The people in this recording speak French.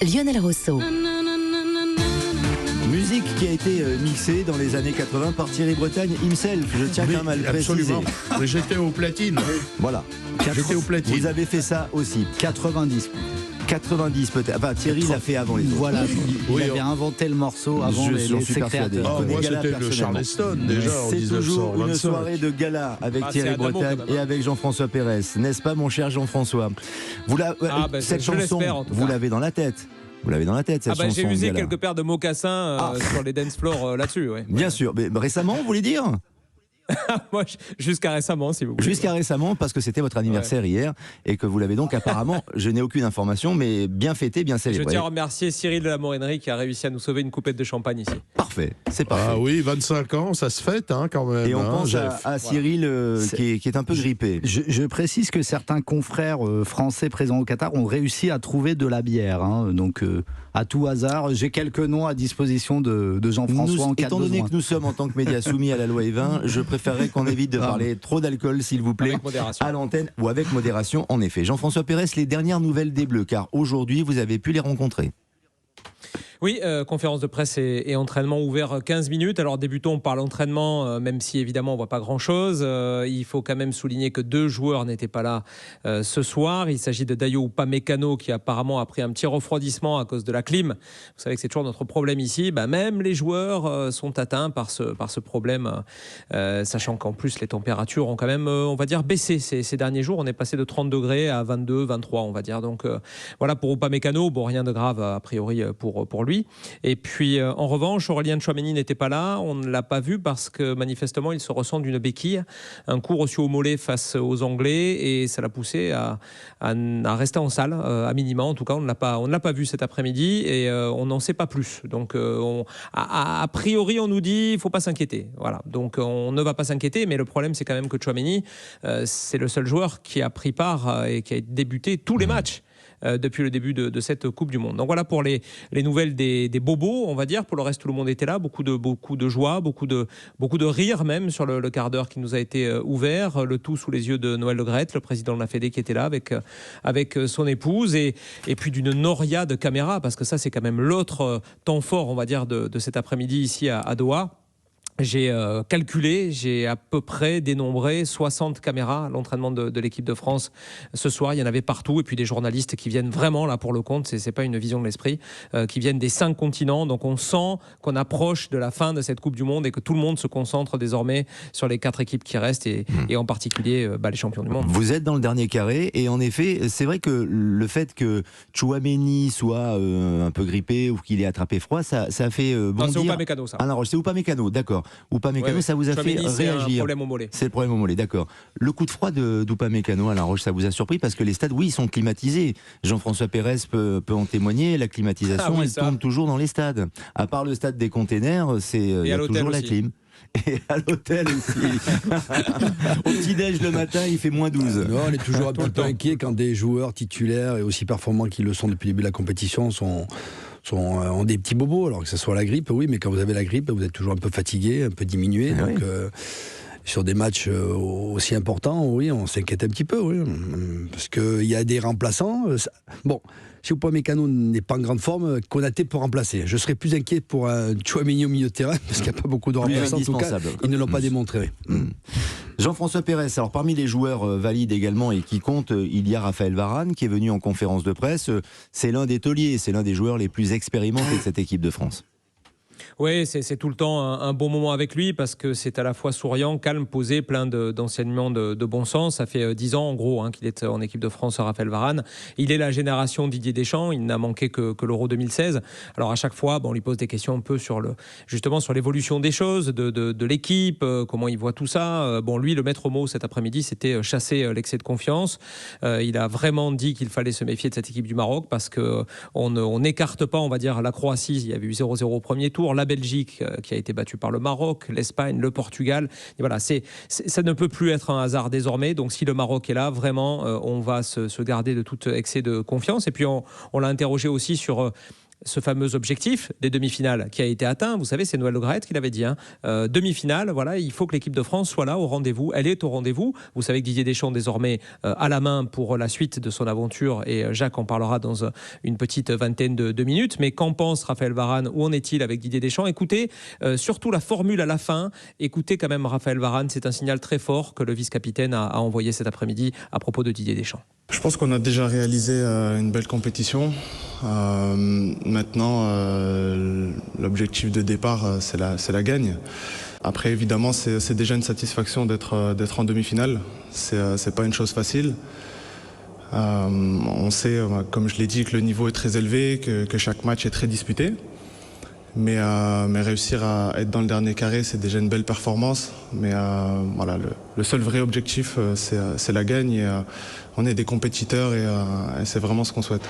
Lionel Rousseau. Musique qui a été mixée dans les années 80 par Thierry Bretagne himself, je tiens quand même à le préciser. Absolument. Mais j'étais au platine. Voilà. J'étais au platine. Vous avez fait ça aussi. 90. 90 peut-être. Enfin, Thierry l'a fait avant les autres. Voilà, il avait inventé le morceau avant j'en suis ses persuadé. créateurs. Ah, moi, c'était le Charleston, déjà, en C'est toujours une 1925. soirée de gala avec Thierry Bretagne et avec Jean-François Pérez. N'est-ce pas, mon cher Jean-François? Cette chanson, vous l'avez dans la tête. Vous l'avez dans la tête, cette chanson. J'ai usé gala. quelques paires de mocassins sur les dance floors là-dessus. Ouais. Bien sûr. Mais récemment, vous voulez dire? Moi, jusqu'à récemment, si vous voulez. Jusqu'à récemment, parce que c'était votre anniversaire hier et que vous l'avez donc apparemment, je n'ai aucune information, mais bien fêté, bien célébré. Je tiens à remercier Cyril de la Morinerie qui a réussi à nous sauver une coupette de champagne ici. Parfait, c'est parfait. Ah oui, 25 ans, ça se fête quand même. Et on pense à Cyril qui est un peu grippé. Je précise que certains confrères français présents au Qatar ont réussi à trouver de la bière. Donc, à tout hasard, j'ai quelques noms à disposition de Jean-François en cas de étant donné besoin. que nous sommes en tant que médias soumis à la loi E20, je préférerais qu'on évite de parler trop d'alcool, s'il vous plaît, à l'antenne ou avec modération, en effet. Jean-François Pérez, les dernières nouvelles des Bleus, car aujourd'hui, vous avez pu les rencontrer. Oui, conférence de presse et entraînement ouvert 15 minutes. Alors débutons par l'entraînement, même si évidemment on voit pas grand-chose. Il faut quand même souligner que 2 joueurs n'étaient pas là ce soir. Il s'agit de Dayo Upamecano qui apparemment a pris un petit refroidissement à cause de la clim. Vous savez que c'est toujours notre problème ici. Même les joueurs sont atteints par ce problème, sachant qu'en plus les températures ont quand même, on va dire, baissé ces derniers jours. On est passé de 30 degrés à 22, 23, on va dire. Donc voilà pour Upamecano. Bon, rien de grave a priori pour lui. Et puis en revanche, Aurélien Tchouaméni n'était pas là, on ne l'a pas vu parce que manifestement il se ressent d'une béquille, un coup reçu au mollet face aux Anglais et ça l'a poussé à rester en salle, à minima en tout cas. On ne l'a pas vu cet après-midi et on n'en sait pas plus. Donc a priori on nous dit il ne faut pas s'inquiéter. Voilà. Donc on ne va pas s'inquiéter, mais le problème c'est quand même que Tchouaméni c'est le seul joueur qui a pris part et qui a débuté tous les matchs depuis le début de cette Coupe du Monde. Donc voilà pour les nouvelles des bobos, on va dire. Pour le reste, tout le monde était là. Beaucoup de joie, beaucoup de rire même sur le quart d'heure qui nous a été ouvert. Le tout sous les yeux de Noël Le Graët, le président de la Fédé qui était là avec son épouse. Et puis d'une noria de caméras, parce que ça, c'est quand même l'autre temps fort, on va dire, de cet après-midi ici à Doha. J'ai calculé, j'ai à peu près dénombré 60 caméras à l'entraînement de l'équipe de France ce soir. Il y en avait partout et puis des journalistes qui viennent vraiment là pour le compte, c'est pas une vision de l'esprit, qui viennent des 5 continents. Donc on sent qu'on approche de la fin de cette Coupe du Monde et que tout le monde se concentre désormais sur les 4 équipes qui restent et en particulier les champions du monde. Vous êtes dans le dernier carré et en effet, c'est vrai que le fait que Tchouaméni soit un peu grippé ou qu'il ait attrapé froid, ça a fait bondir. Non, c'est Upamecano ça. Ah non, c'est Upamecano, d'accord. Upamecano, ça vous a fait réagir. C'est un problème au mollet. C'est le problème au mollet, d'accord. Le coup de froid d'Upamecano à La Roche, ça vous a surpris parce que les stades, oui, ils sont climatisés. Jean-François Pérez peut en témoigner. La climatisation, elle tourne toujours dans les stades. À part le stade des containers, il y a toujours la clim. Et à l'hôtel aussi. Au petit-déj le matin, il fait moins 12. Non, on est toujours un peu inquiet quand des joueurs titulaires et aussi performants qu'ils le sont depuis le début de la compétition ont des petits bobos, alors que ce soit la grippe, oui, mais quand vous avez la grippe, vous êtes toujours un peu fatigué, un peu diminué. Ah donc, sur des matchs aussi importants, oui, on s'inquiète un petit peu, oui, parce qu'il y a des remplaçants. Bon, si Upamecano n'est pas en grande forme, Konaté peut remplacer. Je serais plus inquiet pour un Tchouaméni au milieu de terrain, parce qu'il n'y a pas beaucoup de remplaçants. En tout cas, ils ne l'ont pas démontré. Jean-François Pérez, alors parmi les joueurs valides également et qui comptent, il y a Raphaël Varane qui est venu en conférence de presse. C'est l'un des tauliers, c'est l'un des joueurs les plus expérimentés de cette équipe de France. Oui, c'est tout le temps un bon moment avec lui parce que c'est à la fois souriant, calme, posé, plein d'enseignements de bon sens. Ça fait 10 ans en gros qu'il est en équipe de France, Raphaël Varane. Il est la génération Didier Deschamps, il n'a manqué que l'Euro 2016. Alors à chaque fois, on lui pose des questions un peu justement sur l'évolution des choses, de l'équipe, comment il voit tout ça. Lui, le maître mot cet après-midi, c'était chasser l'excès de confiance. Il a vraiment dit qu'il fallait se méfier de cette équipe du Maroc parce qu'on n'écarte pas, on va dire, la Croatie. Il y avait eu 0-0 au premier tour. La Belgique qui a été battue par le Maroc, l'Espagne, le Portugal. Et voilà, ça ne peut plus être un hasard désormais. Donc si le Maroc est là, vraiment, on va se garder de tout excès de confiance. Et puis on l'a interrogé aussi sur ce fameux objectif des demi-finales qui a été atteint. Vous savez, c'est Noël Le Graët qui l'avait dit. Demi-finale, voilà, il faut que l'équipe de France soit là au rendez-vous. Elle est au rendez-vous. Vous savez que Didier Deschamps désormais à la main pour la suite de son aventure et Jacques en parlera dans une petite vingtaine de minutes. Mais qu'en pense Raphaël Varane? Où en est-il avec Didier Deschamps? Écoutez, surtout la formule à la fin. Écoutez quand même Raphaël Varane, c'est un signal très fort que le vice-capitaine a envoyé cet après-midi à propos de Didier Deschamps. Je pense qu'on a déjà réalisé une belle compétition. Maintenant, l'objectif de départ, c'est la gagne. Après, évidemment, c'est déjà une satisfaction d'être en demi-finale. C'est pas une chose facile. On sait, comme je l'ai dit, que le niveau est très élevé, que chaque match est très disputé. Mais réussir à être dans le dernier carré, c'est déjà une belle performance. Mais voilà, le seul vrai objectif, c'est la gagne. Et, on est des compétiteurs et c'est vraiment ce qu'on souhaite.